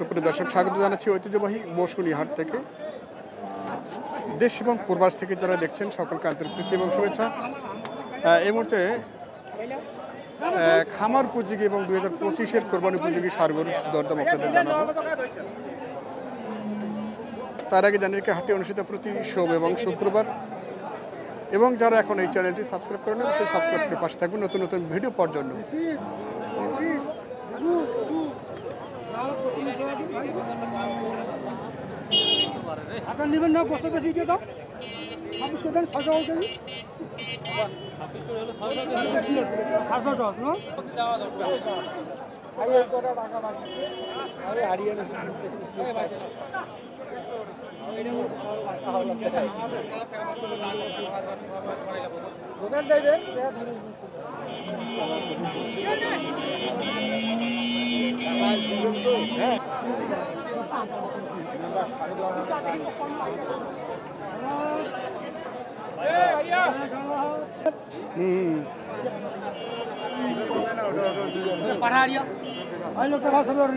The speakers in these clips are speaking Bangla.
সুপ্রিয় দর্শক, স্বাগত জানাচ্ছি ঐতিহ্যবাহী বসুনি হাট থেকে। দেশ এবং প্রবাস থেকে যারা দেখছেন সকলকে আন্তরিক প্রীতি এবং শুভেচ্ছা। এই মুহূর্তে খামার পুঁজিকে এবং 2025-এর কোরবানি পুঁজিকে সারগরুর দরদাম আপনাদের জানাবো। তার আগে জানিয়ে হাটটি অনুষ্ঠিত প্রতি সোম এবং শুক্রবার, এবং যারা এখন এই চ্যানেলটি সাবস্ক্রাইব করেন সেই সাবস্ক্রাইব করে পাশে থাকবেন নতুন নতুন ভিডিও পাওয়ার জন্য। নেবেন না কষ্ট বেশি দিয়ে দাও 26 করে দেন 600 কেজি 700 না আরে হারিয়ানা দোকান যাইবেন হ্যাঁ पढ़ाड़िया आई लोग बात सब बोल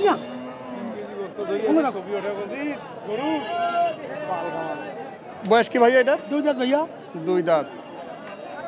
ना বয়স কি ভাইয়া এটা? 2 দাঁত ভাইয়া। 2 দাঁত।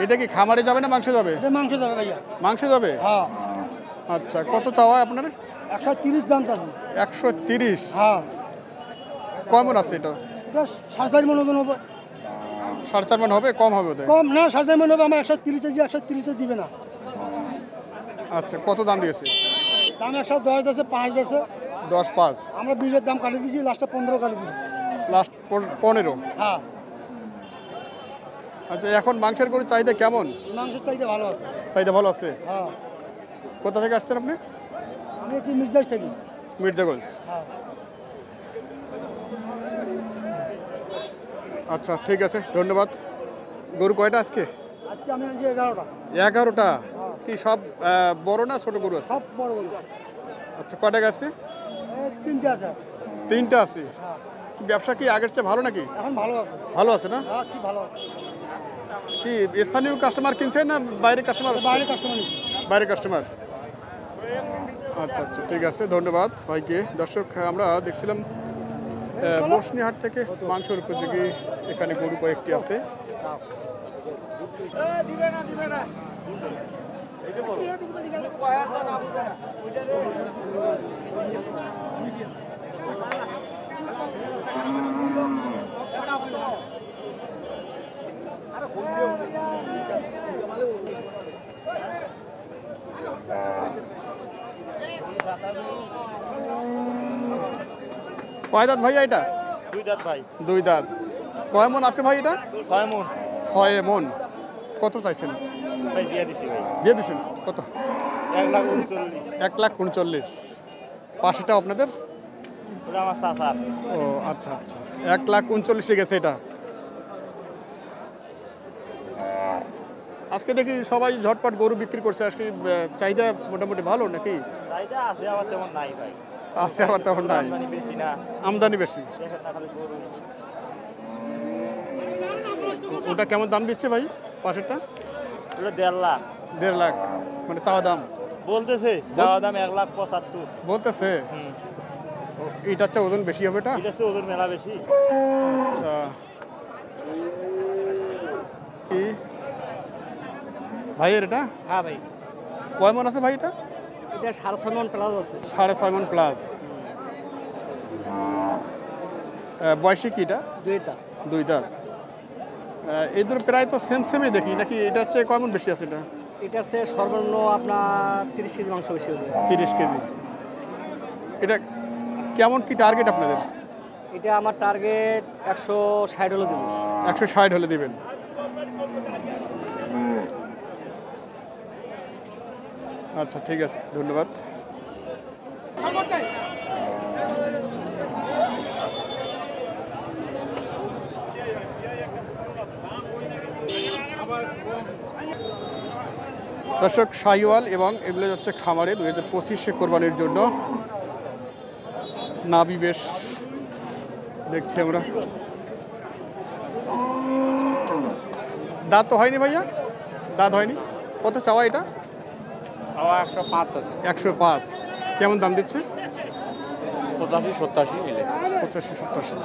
এটা কি খামারে যাবে না মাংস যাবে? এটা মাংস যাবে ভাইয়া। মাংস যাবে? হ্যাঁ। আচ্ছা, কত চাওয়া আপনার? 130 দাম আছে। 130? হ্যাঁ। কেমন আছে এটা? এটা 4.5 মন ওজন হবে। 4.5 মন হবে? কম হবে ওদের? কম না, 4.5 মন হবে। আমার 130 কেজি 130 তো দিবে না। আচ্ছা, কত দাম দিয়েছে? দাম 110 দিয়েছে, 5 দিয়েছে। 10-5? আমরা 20 এর দাম কাটি দিয়েছি, লাস্টে 15 কাটি দিয়েছি। লাস্ট 15? হ্যাঁ। আচ্ছা, এখন মাংসের গরুর চাহিদা কেমন? মাংসের চাহিদা ভালো আছে। চাহিদা ভালো আছে? হ্যাঁ। কোথা থেকে আসছেন আপনি? আমি আছি মির্জাজ থেকে। মির্জাগঞ্জ? হ্যাঁ। আচ্ছা, ঠিক আছে, ধন্যবাদ। গরু কয়টা আজকে? আজকে আমি আনছি 11টা। 11টা? কি সব বড় না ছোট গরু আছে? সব বড় বড়। আচ্ছা, কয়টা আছে? 3টা আছে। 3টা আছে? হ্যাঁ। ব্যবসা কি আগের চেয়ে ভালো নাকি? এখন ভালো আছে। ভালো আছে না? হ্যাঁ, কি ভালো আছে। কি স্থানীয় কাস্টমার কিনছেন না বাইরের কাস্টমার? বাইরে কাস্টমার নিচ্ছে। বাইরের কাস্টমার। আচ্ছা আচ্ছা, ঠিক আছে, ধন্যবাদ ভাইকে। দর্শক, আমরা দেখছিলাম বসনিহাট থেকে মাংসের উপযোগী এখানে গরু কয়েকটি আছে। কয় দাঁত ভাইয়া এটা? 2 দাঁত ভাই। 2 দাঁত। কয় মন আছে ভাই এটা? 6 মন। 6 মন। কত চাইছেন? ভাই দিয়ে দিছি ভাই। দিয়ে দিচ্ছেন? কত? 1,39,000। 1,39,000। পাশেটা আপনাদের? ওটা আমার চাচা। ও আচ্ছা আচ্ছা, 1,39,000 গেছে এটা। আজকে দেখি সবাই ঝটপট গরু বিক্রি করছে। আজকে চাহিদা মোটামুটি ভালো নাকি? চাহিদা আছে, আবার তেমন নাই ভাই। আছে আবার তেমন নাই? আমদানি বেশি না। আমদানি বেশি? দেখেন না খালি গরু। ওটা কেমন দাম দিচ্ছে ভাই পাশেরটা? ওটা 1.5 লাখ। 1.5 লাখ মানে চাওয়া দাম? বলতেছে চাওয়া দাম 1,75,000 বলতেছে। এটার চেয়ে ওজন বেশি হবে এটা? এটা হচ্ছে ওজন মেলা বেশি। আচ্ছা, ভাইয়ের এটা? হ্যাঁ ভাই। কয় মন আছে ভাই এটা? এটা 6.5 মন প্লাস আছে। 6.5 মন প্লাস। বয়সে কি এটা? 2 দাঁত। 2 দাঁত। এই দুটো প্রায় তো সেমই দেখি, নাকি এটার চেয়ে কয় মন বেশি আছে এটা? এটা আছে সর্বনিম্ন আপনার 30 কেজি মাংস বেশি হবে। 30 কেজি। এটা কেমন কি টার্গেট আপনাদের? এটা আমার টার্গেট 160 হলে দেব। 160 হলে দিবেন? আচ্ছা, ঠিক আছে, ধন্যবাদ। দর্শক, শাহিওয়াল এবং এগুলো যাচ্ছে খামারে 2025-এ কোরবানির জন্য। নাভি বেশ দেখছি আমরা। দাঁত তো হয়নি ভাইয়া? দাঁত হয়নি? কত চাওয়া এটা? আমার 105 আছে 105। কেমন দাম দিচ্ছে? 85-87 মিলে 85-87।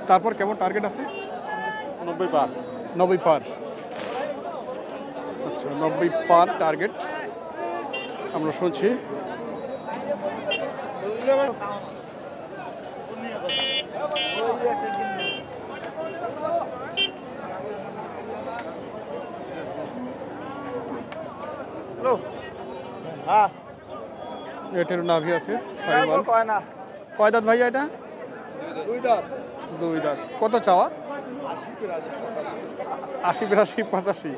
তারপর কেমন টার্গেট আছে? 90 পার 90 পার। আচ্ছা 90 পার টার্গেট আমরা শুনছি। হ্যাঁ এটার নাভি আছে সাইওয়াল। কয় না কয় দাঁত ভাইয়া এটা? 2 দাঁত 2 দাঁত। কত চাওয়া? 80-85-85।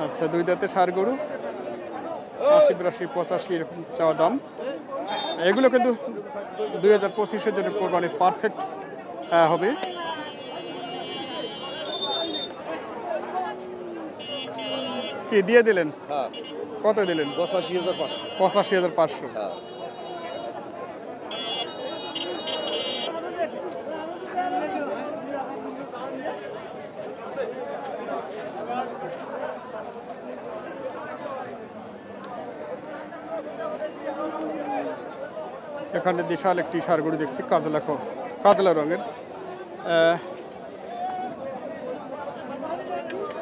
আচ্ছা 2 দাঁতে ষাঁড় গরু 80-85-85 এরকম চাওয়া দাম। এগুলো কিন্তু 2025-এর জন্য কোরবানির পারফেক্ট হবে। কি দিয়ে দিলেন? হ্যাঁ কত দিলেন? 85,500 85,500। হ্যাঁ এখানে বিশাল একটি ষাঁড় গরু দেখছি কাজলা রঙের।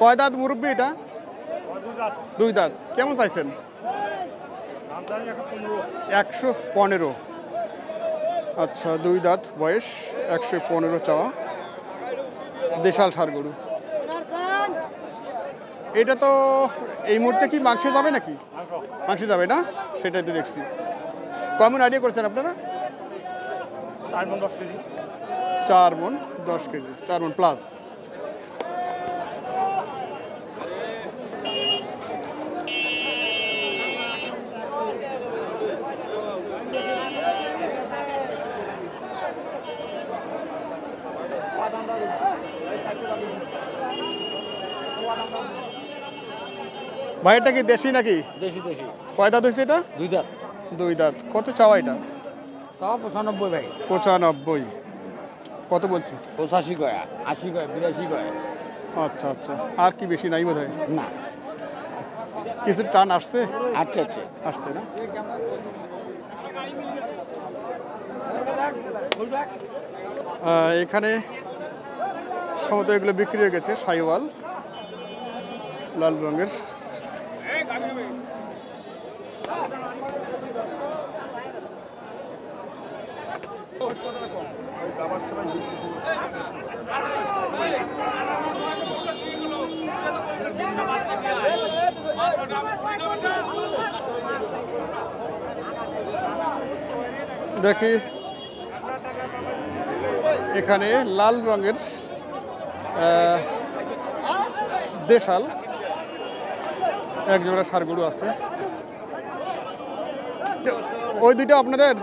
কয় দাঁত মুরব্বি এটা? 2 দাঁত। কেমন চাইছেন? 115। আচ্ছা 2 দাঁত বয়স, 115 চাওয়া। দেশাল ষাঁড় গরু। এটা তো এই মুহূর্তে কি মাংসে যাবে নাকি? মাংসে যাবে না, সেটাই তো দেখছি। কেমন আইডিয়া করছেন আপনারা? 4 মণ 10 কেজি, 4 মণ প্লাস। ভাই এটা কি দেশি নাকি? দেশি দেশি কয় দাঁত হয়েছে এটা? 2 দাঁত 2 দাঁত। কত চাওয়া এটা? 95 ভাই 95। কত বলছি? 85 কয় 80 কয় 82 কয় আচ্ছা আচ্ছা, আর কি বেশি নাই বোধ হয়? না কিছু টান আসছে? আচ্ছা আচ্ছা আসছে না? এখানে সমত এগুলো বিক্রি হয়ে গেছে। সাইওয়াল লাল রঙের। দেখি এখানে লাল রঙের দেশাল এক জোড়া ষাঁড় গরু আছে। ওই দুইটা আপনাদের?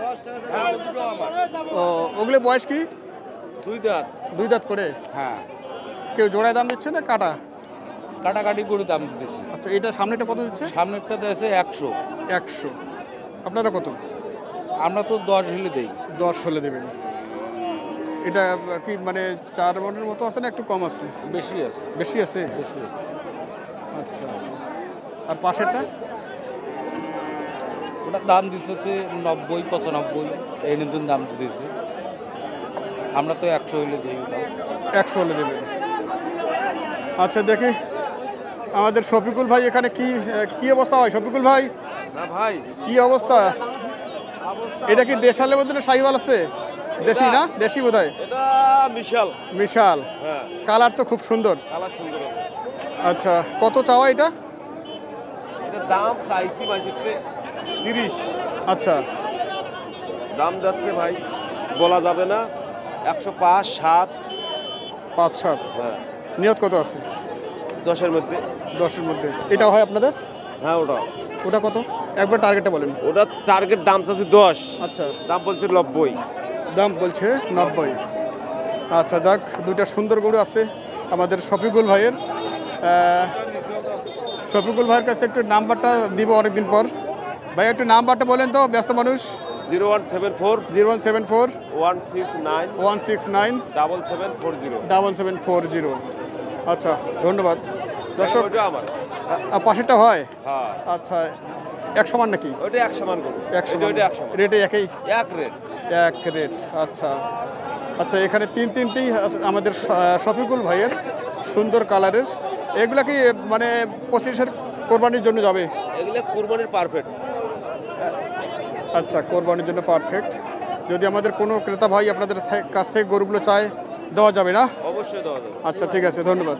ও, ওগুলো বয়স কি? 2 দাঁত 2 দাঁত করে। হ্যাঁ কেউ জোড়ায় দাম দিচ্ছে না কাটা? কাটাকাটি করে দাম দিতেছি। আচ্ছা এটা সামনেটা কত দিচ্ছে? সামনেরটাতে আছে 100। 100। আপনারা কত? আমরা তো 10 হলে দেই। 10 হলে দেবেন। এটা কি মানে 4 মণের মতো আছে না একটু কম আছে? বেশি আছে বেশি আছে? বেশি আছে। আচ্ছা আচ্ছা। আর পাশেরটা? ওটার দাম দিতেছে 90-95 এই নতুন দাম দিতেছে। আমরা তো 100 হলে দিই। 100 হলে দেবেন। আচ্ছা দেখি আমাদের শফিকুল ভাই এখানে কি অবস্থা হয়? শফিকুল ভাই না ভাই কি অবস্থা? এটা কি দেশালের মধ্যে সাইওয়াল আছে? দেশি না? দেশি বোধ হয়। এটা বিশাল বিশাল। হ্যাঁ কালার তো খুব সুন্দর। কালার সুন্দর। আচ্ছা কত চাওয়া এটা? এটা দাম চাইছি মাসিতে 30। আচ্ছা দাম যাচ্ছে ভাই বলা যাবে না। 105 7 5-7। হ্যাঁ নিয়ত কত আছে? 10-এর মধ্যে। 10-এর মধ্যে। এটা হয় আপনাদের? হ্যাঁ ওটা কত? একবার টার্গেটটা বলেন। ওটা টার্গেট দাম চাচ্ছে 10। আচ্ছা দাম বলছে 90। দাম বলছে 90। আচ্ছা যাক, দুইটা সুন্দর গরু আছে আমাদের শফিকুল ভাইয়ের। শফিকুল ভাইয়ের কাছ থেকে একটু নাম্বারটা দিব অনেকদিন পর। ভাই একটু নাম্বারটা বলেন তো, ব্যস্ত মানুষ। 0174 0174 169 169 7740। 7740। আচ্ছা ধন্যবাদ। দর্শক ওটা আমার। পাশেরটা হয় হ্যাঁ আচ্ছা এক সমান নাকি ওটা এক সমান করবো এক সমান ওটা এক সমান রেটে একই এক রেট এক রেট আচ্ছা আচ্ছা এখানে তিনটি আমাদের শফিকুল ভাইয়ের সুন্দর কালারের এগুলা কি মানে 25-এর কোরবানির জন্য যাবে এগুলো কুরবানির পারফেক্ট আচ্ছা কোরবানির জন্য পারফেক্ট যদি আমাদের কোনো ক্রেতা ভাই আপনাদের কাছ থেকে গরুগুলো চায় দেওয়া যাবে না অবশ্যই দেওয়া যাবে আচ্ছা ঠিক আছে ধন্যবাদ